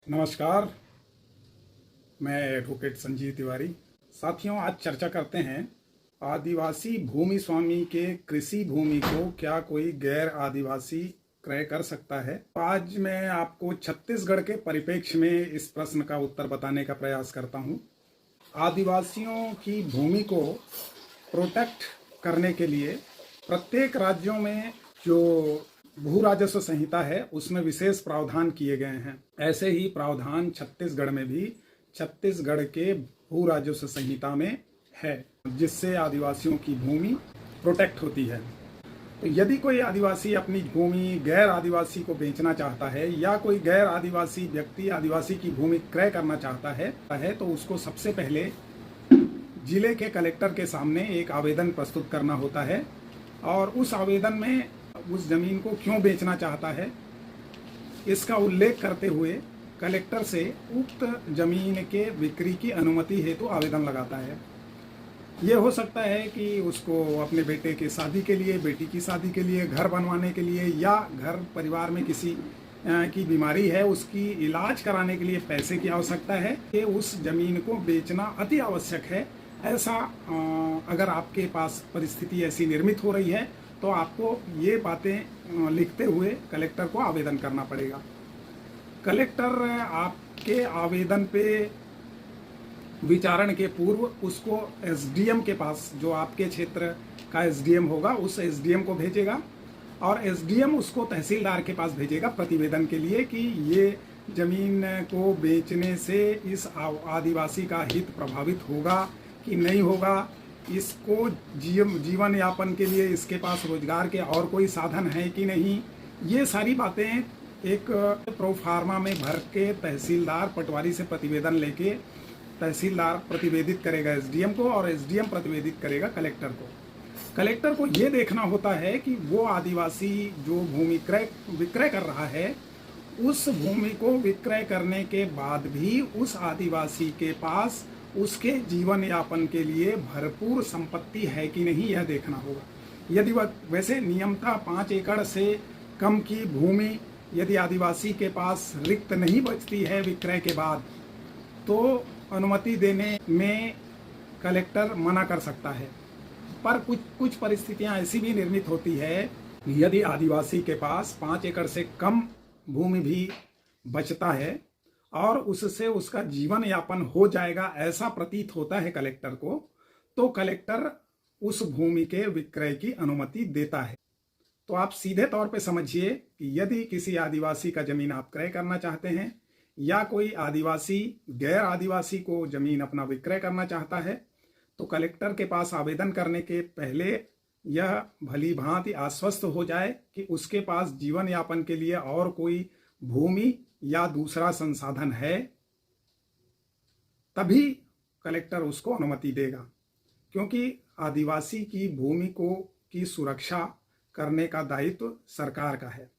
नमस्कार, मैं एडवोकेट संजीव तिवारी। साथियों, आज चर्चा करते हैं आदिवासी भूमि स्वामी के कृषि भूमि को क्या कोई गैर आदिवासी क्रय कर सकता है। आज मैं आपको छत्तीसगढ़ के परिप्रेक्ष्य में इस प्रश्न का उत्तर बताने का प्रयास करता हूं। आदिवासियों की भूमि को प्रोटेक्ट करने के लिए प्रत्येक राज्यों में जो भू राजस्व संहिता है उसमें विशेष प्रावधान किए गए हैं। ऐसे ही प्रावधान छत्तीसगढ़ में भी छत्तीसगढ़ के भू राजस्व संहिता में है, जिससे आदिवासियों की भूमि प्रोटेक्ट होती है। तो यदि कोई आदिवासी अपनी भूमि गैर आदिवासी को बेचना चाहता है या कोई गैर आदिवासी व्यक्ति आदिवासी की भूमि क्रय करना चाहता है तो उसको सबसे पहले जिले के कलेक्टर के सामने एक आवेदन प्रस्तुत करना होता है और उस आवेदन में उस जमीन को क्यों बेचना चाहता है इसका उल्लेख करते हुए कलेक्टर से उक्त जमीन के बिक्री की अनुमति हेतु आवेदन लगाता है। ये हो सकता है कि उसको अपने बेटे के शादी के लिए, बेटी की शादी के लिए, घर बनवाने के लिए या घर परिवार में किसी की बीमारी है उसकी इलाज कराने के लिए पैसे की आवश्यकता है कि उस जमीन को बेचना अति आवश्यक है। ऐसा अगर आपके पास परिस्थिति ऐसी निर्मित हो रही है तो आपको ये बातें लिखते हुए कलेक्टर को आवेदन करना पड़ेगा। कलेक्टर आपके आवेदन पे विचारण के पूर्व उसको एसडीएम के पास, जो आपके क्षेत्र का एसडीएम होगा, उस एसडीएम को भेजेगा और एसडीएम उसको तहसीलदार के पास भेजेगा प्रतिवेदन के लिए कि ये जमीन को बेचने से इस आदिवासी का हित प्रभावित होगा कि नहीं होगा, इसको जीवन यापन के लिए इसके पास रोजगार के और कोई साधन है कि नहीं। ये सारी बातें एक प्रोफार्मा में भर के तहसीलदार पटवारी से प्रतिवेदन लेके तहसीलदार प्रतिवेदित करेगा एसडीएम को और एसडीएम प्रतिवेदित करेगा कलेक्टर को। कलेक्टर को ये देखना होता है कि वो आदिवासी जो भूमि विक्रय कर रहा है उस भूमि को विक्रय करने के बाद भी उस आदिवासी के पास उसके जीवन यापन के लिए भरपूर संपत्ति है कि नहीं, यह देखना होगा। यदि वह वैसे नियमतः 5 एकड़ से कम की भूमि यदि आदिवासी के पास रिक्त नहीं बचती है विक्रय के बाद तो अनुमति देने में कलेक्टर मना कर सकता है। पर कुछ परिस्थितियां ऐसी भी निर्मित होती है, यदि आदिवासी के पास 5 एकड़ से कम भूमि भी बचता है और उससे उसका जीवन यापन हो जाएगा ऐसा प्रतीत होता है कलेक्टर को, तो कलेक्टर उस भूमि के विक्रय की अनुमति देता है। तो आप सीधे तौर पे समझिए कि यदि किसी आदिवासी का जमीन आप क्रय करना चाहते हैं या कोई आदिवासी गैर आदिवासी को जमीन अपना विक्रय करना चाहता है तो कलेक्टर के पास आवेदन करने के पहले यह भली भांति आश्वस्त हो जाए कि उसके पास जीवन यापन के लिए और कोई भूमि या दूसरा संसाधन है, तभी कलेक्टर उसको अनुमति देगा। क्योंकि आदिवासी की भूमि की सुरक्षा करने का दायित्व सरकार का है।